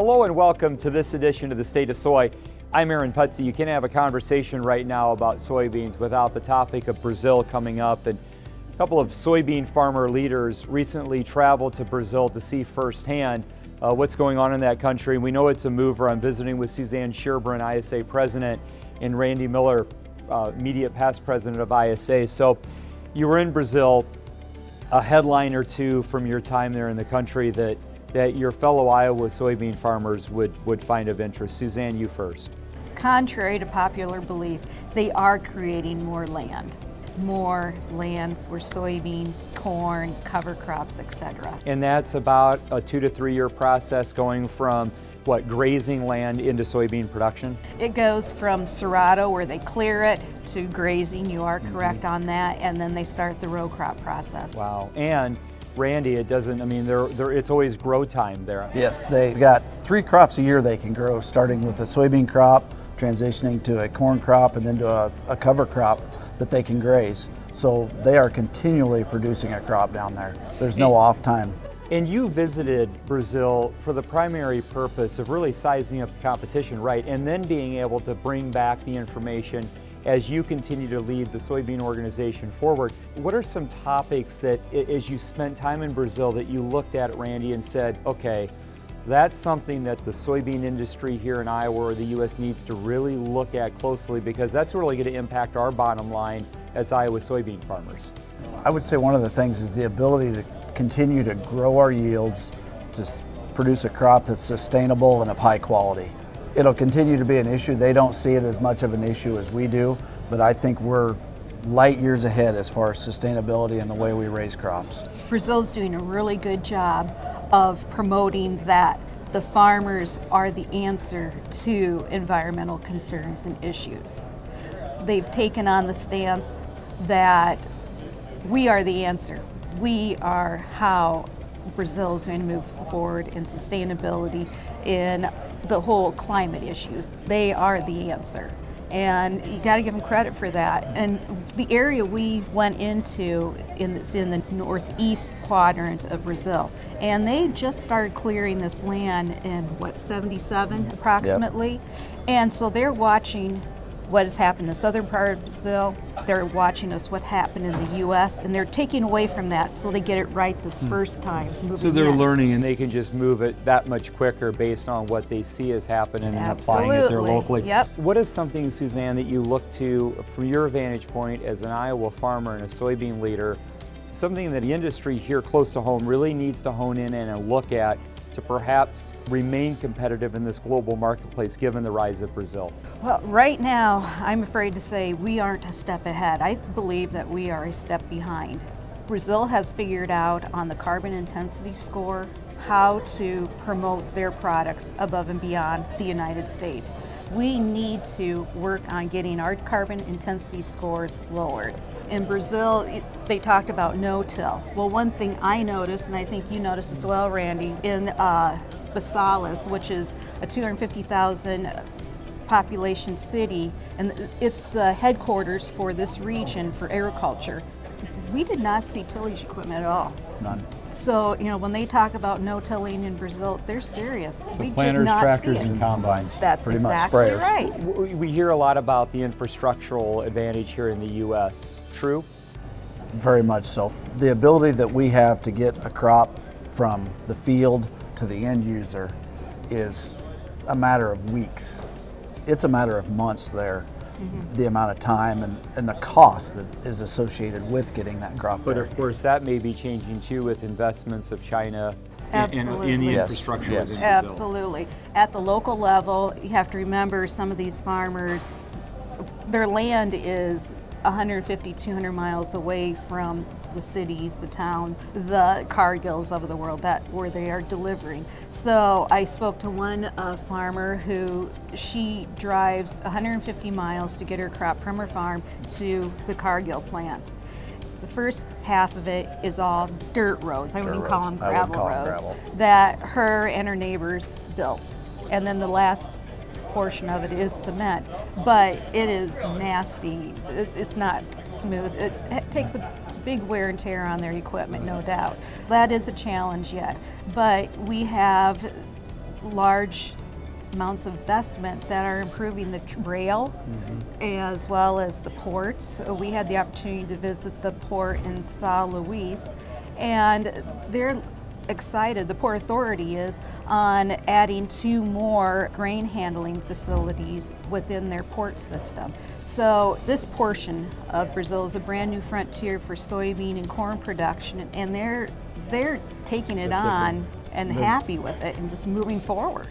Hello and welcome to this edition of the State of Soy. I'm Aaron Putzi. You can't have a conversation right now about soybeans without the topic of Brazil coming up. And a couple of soybean farmer leaders recently traveled to Brazil to see firsthand what's going on in that country. We know it's a mover. I'm visiting with Suzanne Sherburne, ISA president, and Randy Miller, immediate past president of ISA. So you were in Brazil. A headline or two from your time there in the country that your fellow Iowa soybean farmers would find of interest. Suzanne, you first. Contrary to popular belief, they are creating more land for soybeans, corn, cover crops, etc. And that's about a 2 to 3 year process going from grazing land into soybean production? It goes from Cerrado, where they clear it, to grazing. You are correct on that, and then they start the row crop process. Wow. And Randy, it's always grow time there. Yes, they've got 3 crops a year they can grow, starting with a soybean crop, transitioning to a corn crop, and then to a cover crop that they can graze. So they are continually producing a crop down there. There's no off time. And you visited Brazil for the primary purpose of really sizing up the competition, right? And then being able to bring back the information as you continue to lead the soybean organization forward. What are some topics that, as you spent time in Brazil, that you looked at, Randy, and said, okay, that's something that the soybean industry here in Iowa or the U.S. needs to really look at closely, because that's really going to impact our bottom line as Iowa soybean farmers? I would say one of the things is the ability to continue to grow our yields, to produce a crop that's sustainable and of high quality. It'll continue to be an issue. They don't see it as much of an issue as we do, but I think we're light years ahead as far as sustainability and the way we raise crops. Brazil's doing a really good job of promoting that the farmers are the answer to environmental concerns and issues. They've taken on the stance that we are the answer. We are how Brazil is going to move forward in sustainability, in the whole climate issues. They are the answer, and you got to give them credit for that. And the area we went into is in the northeast quadrant of Brazil, and they just started clearing this land in 77 approximately. Yep. And so they're watching what has happened in the southern part of Brazil. They're watching us what happened in the U.S., and they're taking away from that so they get it right this first time. So they're learning, and they can just move it that much quicker based on what they see has happened and applying it there locally. Yep. What is something, Suzanne, that you look to from your vantage point as an Iowa farmer and a soybean leader, something that the industry here close to home really needs to hone in and look at to perhaps remain competitive in this global marketplace given the rise of Brazil? Well, right now, I'm afraid to say we aren't a step ahead. I believe that we are a step behind. Brazil has figured out on the carbon intensity score how to promote their products above and beyond the United States. We need to work on getting our carbon intensity scores lowered. In Brazil, they talked about no-till. Well, one thing I noticed, and I think you noticed as well, Randy, in Basalis, which is a 250,000 population city, and it's the headquarters for this region for agriculture, we did not see tillage equipment at all. None. So, when they talk about no-tilling in Brazil, they're serious. So we planters, did not tractors, see it. and combines. That's pretty much exactly sprayers. right. We hear a lot about the infrastructural advantage here in the U.S. True? Very much so. The ability that we have to get a crop from the field to the end user is a matter of weeks. It's a matter of months there. The amount of time and the cost that is associated with getting that crop But there. of course, that may be changing too with investments of China in the Yes. infrastructure Yes. within Brazil. Absolutely. At the local level, you have to remember some of these farmers, their land is 150, 200 miles away from the cities, the towns, the Cargills of the world, where they are delivering. So I spoke to one farmer who she drives 150 miles to get her crop from her farm to the Cargill plant. The first half of it is all dirt roads. I wouldn't call them gravel roads that her and her neighbors built. And then the last portion of it is cement, but it is nasty. It's not smooth. It takes a big wear and tear on their equipment, no doubt. That is a challenge yet, but we have large amounts of investment that are improving the rail as well as the ports. We had the opportunity to visit the port in Sao Luis, and they're excited, the Port Authority is, on adding 2 more grain handling facilities within their port system. So this portion of Brazil is a brand new frontier for soybean and corn production, and they're taking it on and happy with it and just moving forward.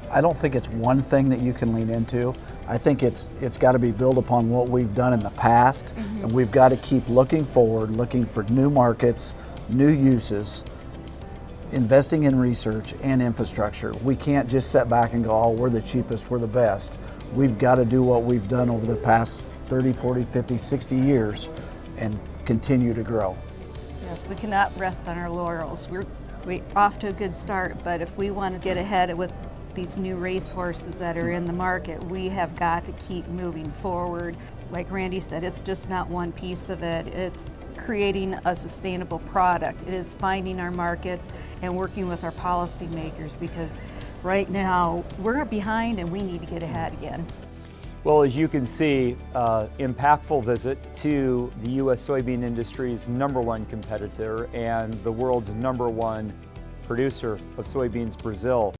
I don't think it's one thing that you can lean into. I think it's got to be built upon what we've done in the past, and we've got to keep looking forward, looking for new markets, new uses, investing in research and infrastructure. We can't just sit back and go, oh, we're the cheapest, we're the best. We've got to do what we've done over the past 30, 40, 50, 60 years and continue to grow. Yes, we cannot rest on our laurels. We're off to a good start, but if we want to get ahead with these new racehorses that are in the market, we have got to keep moving forward. Like Randy said, it's just not one piece of it. It's creating a sustainable product. It is finding our markets and working with our policymakers, because right now we're behind and we need to get ahead again. Well, as you can see, impactful visit to the U.S. soybean industry's #1 competitor and the world's #1 producer of soybeans, Brazil.